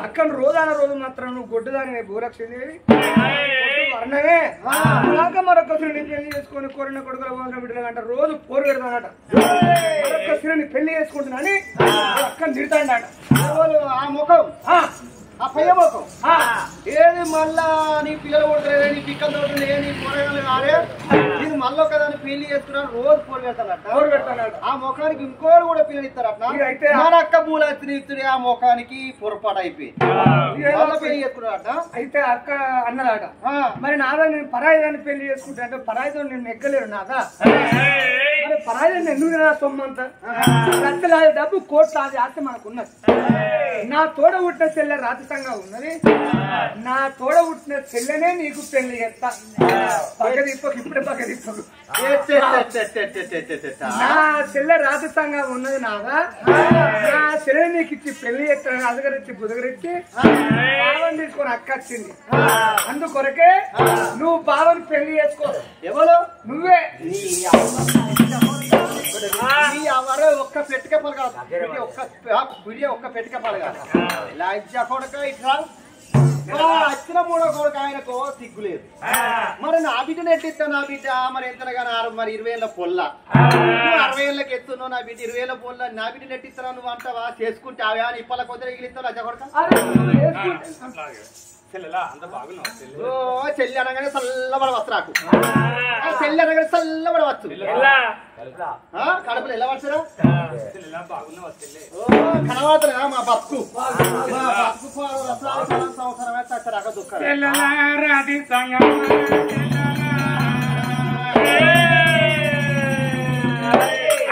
అక్కడ రోజాన రోజు మాత్రం నువ్వు గొడ్డుదాని భూలక్ష్మీదేవి వర్ణమే మరొక స్త్రీని పెళ్లి చేసుకొని కోరిన కొడుకుల బిడ్డలు అంట రోజు పోరు పెడతానట మరొక స్త్రీని పెళ్లి చేసుకుంటున్నా అని అక్కడ తిడతాడట ఆ ముఖం ఆ పయ్య ముఖం ఏది మళ్ళా నీ పిల్లలు కొడుతులే నీ పిక్కలు తోటలే నీ కూరగాయలు కాదే నేను మళ్ళీ ఒకదాన్ని పెళ్లి చేస్తున్నాను రోజు పోరు పెడతానట ఆ ముఖానికి ఇంకోరు కూడా పిల్లలు ఇస్తారట మన అక్క పూలత్రి ఆ ముఖానికి పొరపాటు అయిపోయింది పెళ్లి చేసుకున్నారట అయితే అక్క అన్నదాట మరి నాదా నేను పరాయిదాన్ని పెళ్లి చేసుకుంటా అంటే పరాయితో నేను ఎక్కలేరు నాదా మరి పరాయిదాన్ని ఎందుకు నా సొమ్మంతా లక్షల డబ్బు కోట్ల అది ఆస్తి మనకు ఉన్నది నా తోడ పుట్టిన చెల్లె రాజసంగా ఉన్నది నా తోడ పుట్టిన చెల్లెనే నీకు పెళ్లి చేస్తా పక్క తిప్పకు ఇప్పుడే పక్క తిప్పకు నా చెల్లె రాజసంగా ఉన్నది నాదా నా చెల్లె నీకు ఇచ్చి పెళ్లి చేస్తాను అదగరిచ్చి బుదగరిచ్చి బావని తీసుకొని అక్క వచ్చింది అందుకొరకే నువ్వు బావని పెళ్లి చేసుకో ఎవరు నువ్వే ఒక్క పెట్టిక పలగాలి ఒక్క పెట్టిక పలగాలి ఇలా కొడక ఇట్లా వచ్చిన మూడో కొడుకు ఆయనకు సిగ్గులేదు మరి నా బిడ్డను ఎట్టిస్తా నా బిడ్డ మరి ఎంతగానో మరి 20 ఏళ్ళ పొల్ల 60 ఏళ్ళకి ఎత్తున్నావు నా బిడ్డ 20 ఏళ్ళ పొల్ల నా బిడ్డను ఎట్టిస్తాను నువ్వు అంటావా చేసుకుంటే అవే అని ఇప్పల కొద్దిగా ఎగిలిస్తావు లజ్జ కొడక చెల్లి అనగానే చల్లబడవచ్చు నాకు చెల్లి అనగానే చల్లబడవచ్చు కడుపులు ఎలా వచ్చారా కనబడతలేదా మా బతుకు సంవత్సరమే చచ్చరాక దుఃఖం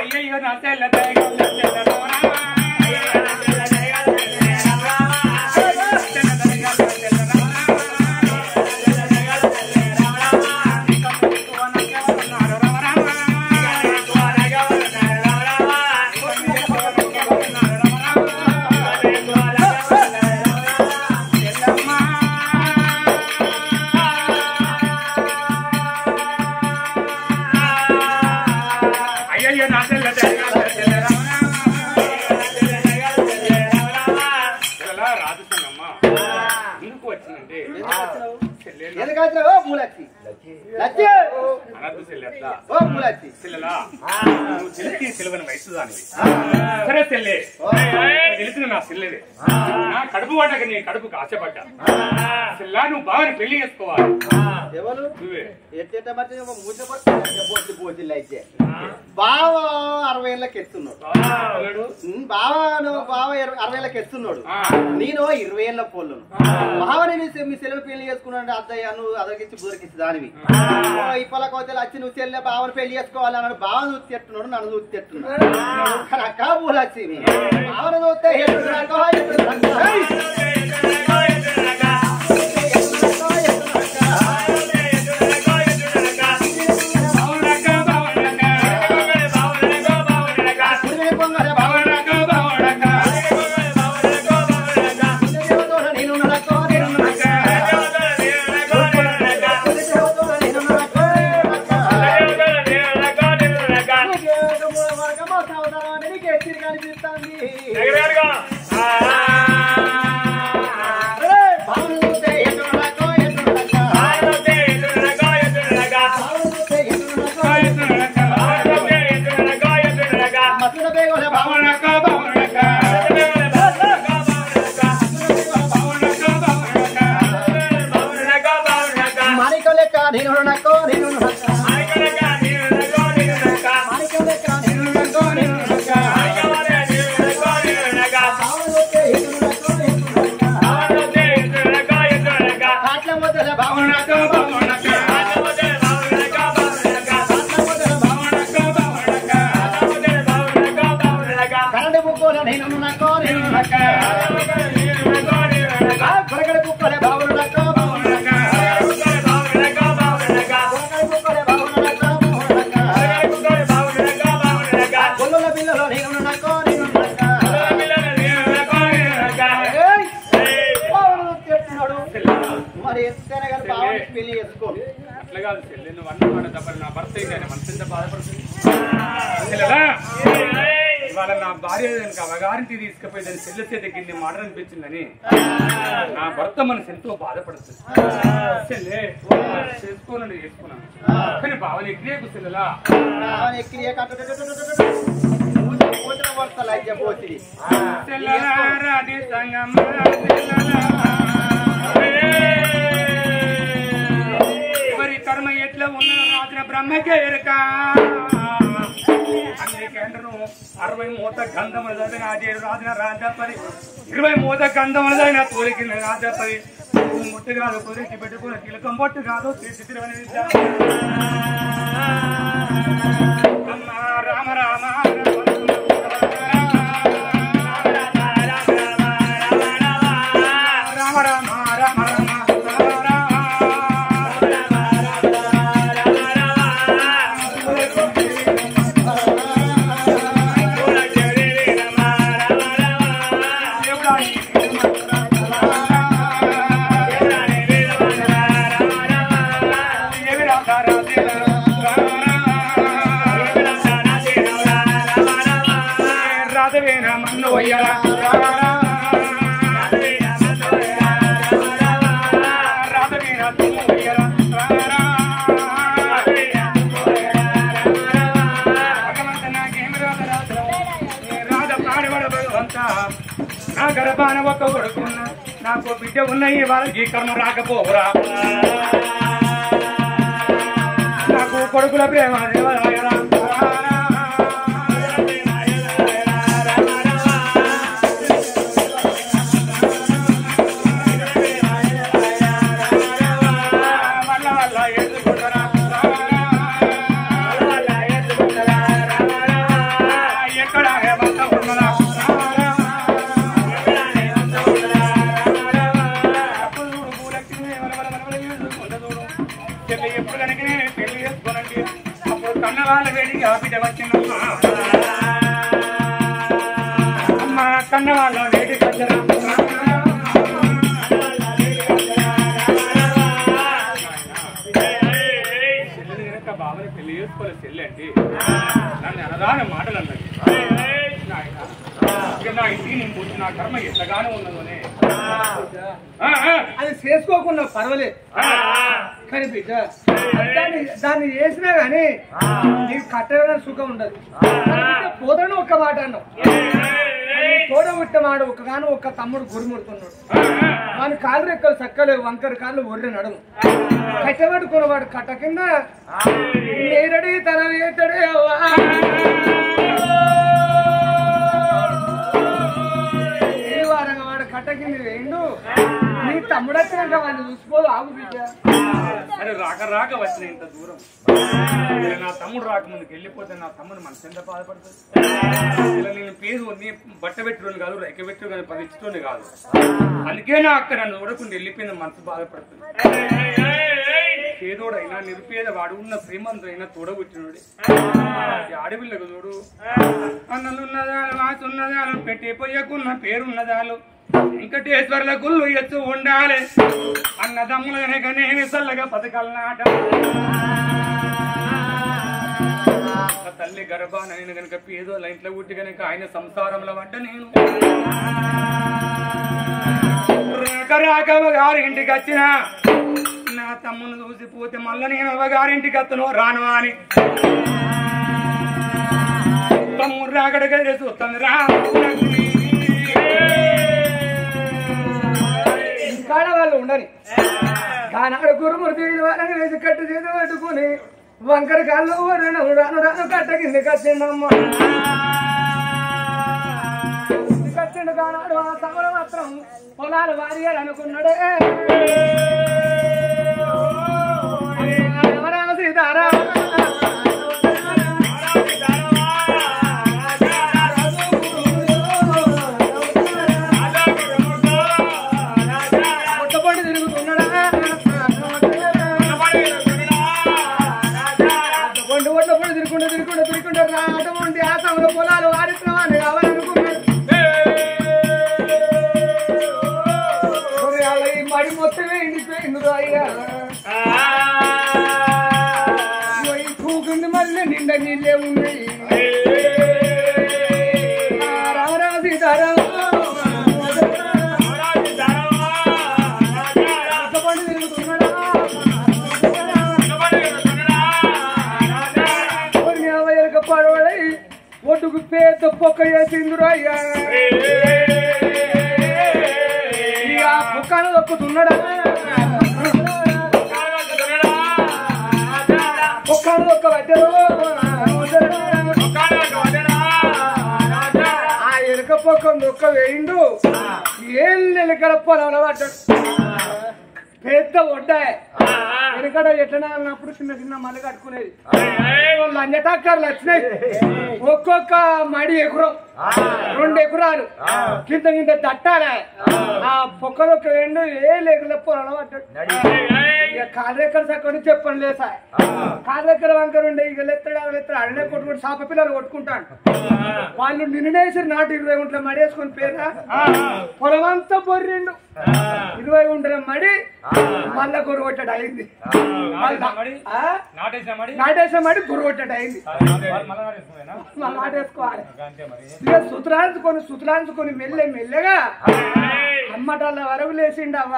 అయ్యో నా తెల్ల సరే చెల్లె తెలిసిన నా చెల్లెదే నా కడుపు వాటకి నీ కడుపుకి ఆశపడ్డా చెల్లా నువ్వు బాగా పెళ్లి చేసుకోవాలి ఎవరు నువ్వే అయితే బావ 60 ఏళ్ళకి ఎత్తున్నాడు బావ 60 ఏళ్ళకి ఎత్తున్నాడు నేను 20 ఏళ్ళ పోళ్ళను బావని మీ సెలవు పెళ్లి చేసుకున్నాడు అద్దయ్య నువ్వు అదకిచ్చి బుదరికిచ్చి దానివి ఇప్పలకోతే వచ్చి నువ్వు చెల్లె బావని పెళ్లి చేసుకోవాలి అన్నాడు బావ చూసి తిట్టున్నాడు నన్ను చూసి తిట్టున్నాడు అక్క పూలచ్చి బావను చూస్తే ఇవాళ నా భార్య అవగారింటి తీసుకుపోయి దాని చెల్లె చేతికి ఇన్ని మాట అనిపించిందని నా భర్త మనసు ఎంతో బాధపడుతుంది. చెల్లె చేసుకోనండి చేసుకున్నాను కానీ బావని ఎక్కిరే కుసెల్లలా ఎవరి కర్మ ఎట్లా ఉన్నదో రాత్రి బ్రహ్మకే ఎరక. అందుకేంటను 60 మూత గంధములు చదివిన అదేడు రాజున రాజపరి 20 మూత గంధములు చదివిన తోలికి రాజపరి ముట్టు కాదు కుదిరికి పెట్టుకుని తిలకం పొట్టు కాదు తీసి తిరువని అమ్మ రామ రామ రామ రామ రామ నా గర్భాన ఒక కొడుకున్న నాకు బిడ్డ ఉన్నాయి వాళ్ళకి కర్మ రాకపోవరా నాకు కొడుకుల ప్రేమ దేవరాయరా ఎప్పుడు కనుక నేను పెళ్లి చేసుకోనండి అప్పుడు కన్న వాళ్ళ వేడికి బిడ్డ వచ్చిందమ్మా అమ్మ కన్న వాళ్ళ వేడికి వచ్చరా చెల్లెలు కనుక బాబుని పెళ్లి చేసుకోలేదు చెల్లి అండి నన్ను అనదాని మాటలు అన్నది నా ఇంటికి నేను కూర్చుని నా కర్మ ఎంతగానో ఉన్నదోనే అది చేసుకోకుండా పర్వాలేదు కానీ బిడ్డ దాన్ని చేసినా గానీ నీకు కట్టడం సుఖం ఉండదు. పోతాను ఒక్క మాట అన్నావు తోడ విట్టమాడు ఒకగాను ఒక్క తమ్ముడు గురిముడుతున్నాడు వాని కాళ్ళు రెక్కలు చక్కలేవు వంకర కాళ్ళు ఒర్రె నడుము కట్టబడుకున్నవాడు కట్ట కింద నేరడి తన ఏతడే వారంగా వాడు కట్ట కింద వేయండు నీ తమ్ముడు వచ్చినాక వాడిని చూసుకోదు ఆగు బిడ్డ. అరే రాక రాక వచ్చిన ఇంత దూరం నా తమ్ముడు రాకముందుకు వెళ్ళిపోతే నా తమ్ముడు మనసు ఎంత బాధపడుతుంది. ఇలా నేను పేరు బట్ట పెట్టుకోని కాదు రైక పెట్టు కానీ 10 ఇచ్చుకోని కాదు అందుకే నా అక్క నన్ను చూడకుండా వెళ్ళిపోయింది మనసు బాధపడుతుంది. పేదోడైనా నిరుపేద వాడు ఉన్న శ్రీమంతుడైనా తోడబుట్టినోడి ఆడపిల్లకు చూడు అన్నలున్నదాలు వాసున్నదాలు పెట్టి పోయకున్న పేరున్నదాలు వెంకటేశ్వర్ల గుళ్ళు ఎత్తు ఉండాలి అన్నదమ్ముల కనుకనేమి చల్లగా పథకాలనాట తల్లి గర్భానైన కనుక పేదోళ్ళ ఇంట్లో పుట్టి కనుక ఆయన సంసారంలో పడ్డ నేను రాక రాక గారింటికి వచ్చిన నా తమ్ముని చూసిపోతే మళ్ళా నేను గారింటికి వస్తాను రాను అని తమ్ముడు రాకడగా చూస్తాను రా కాడ వాళ్ళు ఉండని కానాడు గురుమూర్తి వాళ్ళని వేసి కట్టు చేతి పట్టుకుని వంకర కాళ్ళు రాను రాను రాను కట్ట కింద కట్టిండమ్మ కట్టిండు కానాడు ఆ తమల మాత్రం పొలాలు వారిగారు అనుకున్నాడే రామ సీతారా తిరుగుకుంటూ రావటం ఉండి ఆ సమయంలో పొలాలు వారిస్తున్నామని కావాలనుకున్నాడు. ఈ మడి మొత్తమే ఎండిపోయింది అయ్యా కూకుంది మళ్ళీ నిండా నీళ్ళే ఉన్నాయి ఒక్క వేయిండు ఏం ఎలుకల పొలంలో పడ్డాడు పెద్ద ఒడ్డాయి వెనకడ ఎట్లా అన్నప్పుడు చిన్న చిన్న మళ్ళీ కట్టుకునేది లంజ ట్రాక్టర్లు వచ్చినాయి ఒక్కొక్క మడి ఎకరం 2 ఎకరాలు కింద కింద దట్టాలే ఆ పొక్కలొక్క రెండు ఏ లేకుండా పొలంలో పడ్డాడు ఇక కాళ్ళెక్కర చక్కని చెప్పండి లేసా కాళ్ళెక్కర వంకర ఉండే ఇక లెత్తడు అడనే కొట్టుకుంటూ సాప పిల్లలు కొట్టుకుంటాను వాళ్ళు నిన్నేసి నాటు 20 గుంటల మడి వేసుకొని పేరా పొలం అంతా బొర్రిండు 20 గుంటల మడి మళ్ళా గురగొట్టడు అయింది నాటేసా మడి గురగొట్టడు అయింది మళ్ళీ నాటేసుకోవాలి ఇక సుతులాంచుకొని మెల్లగా అమ్మటాల వరకు లేచిండు అవ్వ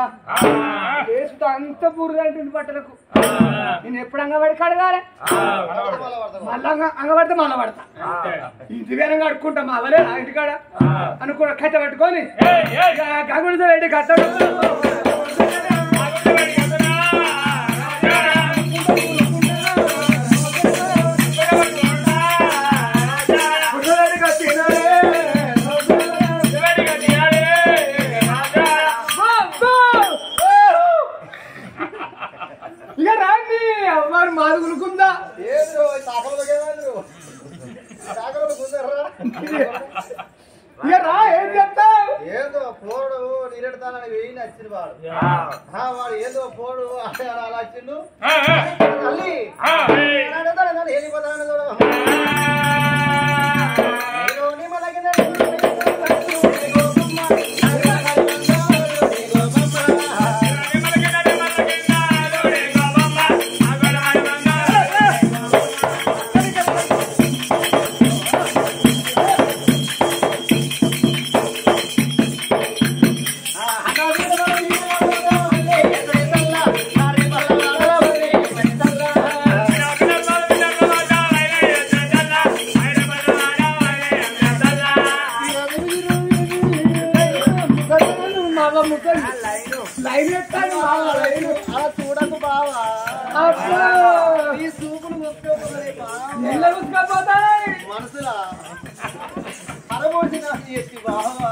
లేచుతో అంత బుర్రంటుంది బట్టలకు నేను ఎప్పుడు అంగబడి కడగాలి మళ్ళా అంగబడితే మళ్ళా పడతా ఇంటికైనా కడుక్కుంటా మా అవలే ఇంటికాడ అనుకో కట్ట పట్టుకొని గంగుడితో రెడ్డి కట్టడు ఇక రాండి అమ్మారు మాదుగులుకుందా ఇక రా ఏం చెప్తావు ఏదో పోడు నీరెడతానని వెయ్యి నచ్చింది వాడు వాడు ఏదో పోడు అలా వచ్చిండు తల్లి వెళ్ళిపోతాను చూడకు బావా ఈ సూపులు ముసుకోపోతాయి మనసులా అరబోసిన చేసి బావా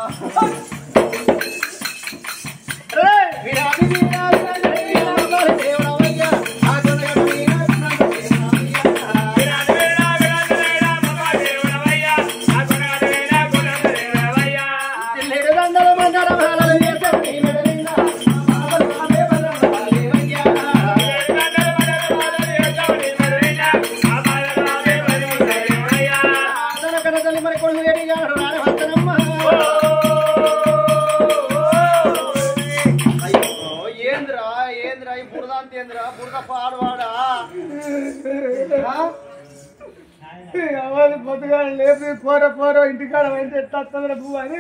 బురద పాడవాడా పొద్దుగా లేపి పోరో ఇంటికాడ అయితే ఎట్లా పువ్వు అని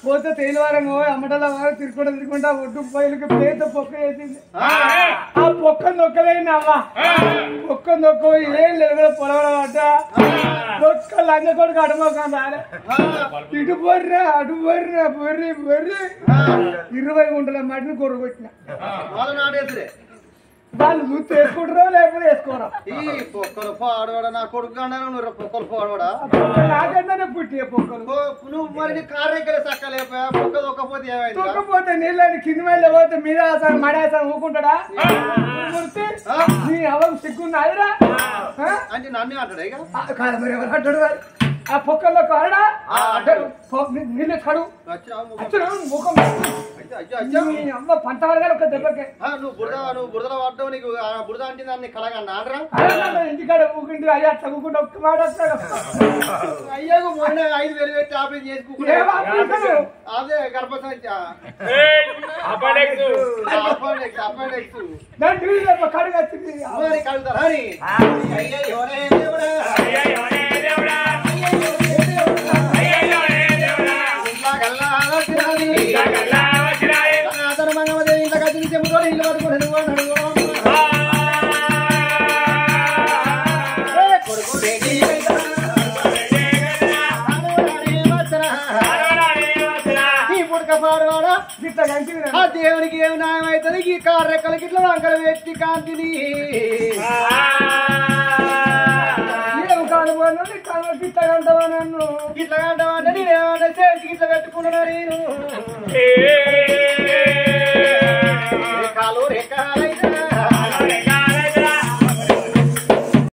పోతే తేలివారం అమ్మటల తిరుకుంటా ఒడ్డు పొయ్యిలకి ప్లేత పొక్క వేసింది ఆ పొక్క నొక్కలేని అవ్వ పొక్క నొక్క ఏం లేదు పొలవడమాట ఒక్క లంగ కొడుకు అడుమోకం రాలే ఇటు బొర్రా అటు బొర్రి 20 గుంటల మట్టిని కొరగొట్టిన వాళ్ళు నువ్వు వేసుకుంటారో లేకపోతే వేసుకోరా ఈ పొక్కలు పాడవాడా నా కొడుకు నువ్వు పొక్కలు పాడవాడా నాకన్నా పుట్టి పొక్కలు నువ్వు మరి కారెక్కలే చక్కలేకపోయా పొక్క దొక్కపోతే ఏమైంది దొక్కపోతే నీళ్ళని కింది వెళ్ళి పోతే మీద మడేసాను ఊకుంటాడా నీ అవకు సిగ్గున్నాయిరా అంటే నన్ను అంటాడు ఇక కాదు మరి ఎవరు అంటాడు ఆ పొక్కల్లో కాడా నీళ్ళు కడు ముఖం అమ్మ పంట వరగా ఒక దెబ్బకే నువ్వు బురదలో పడ్డావు నీకు బురద అంటే దాన్ని కలగండి ఆడరా ఇంటికాడ ఊకుంటే అయ్యా చదువుకుంటే ఒక్క మాట వస్తాడు అయ్యాకు మొన్న 5,000 పెట్టి ఆపరేషన్ చేసుకుంటే అదే గర్భసంచి కడుగు వచ్చింది కడుగుతారా దేవునికి ఏమి న్యాయం అవుతుంది ఈ కార్రెక్కలకి ఇట్లా వంకలు వ్యక్తి కాంతిని ఏం కానుకోండి అంటావా నన్ను ఇట్లా అంటావా నేను చేతికి ఇట్లా పెట్టుకున్నా నేను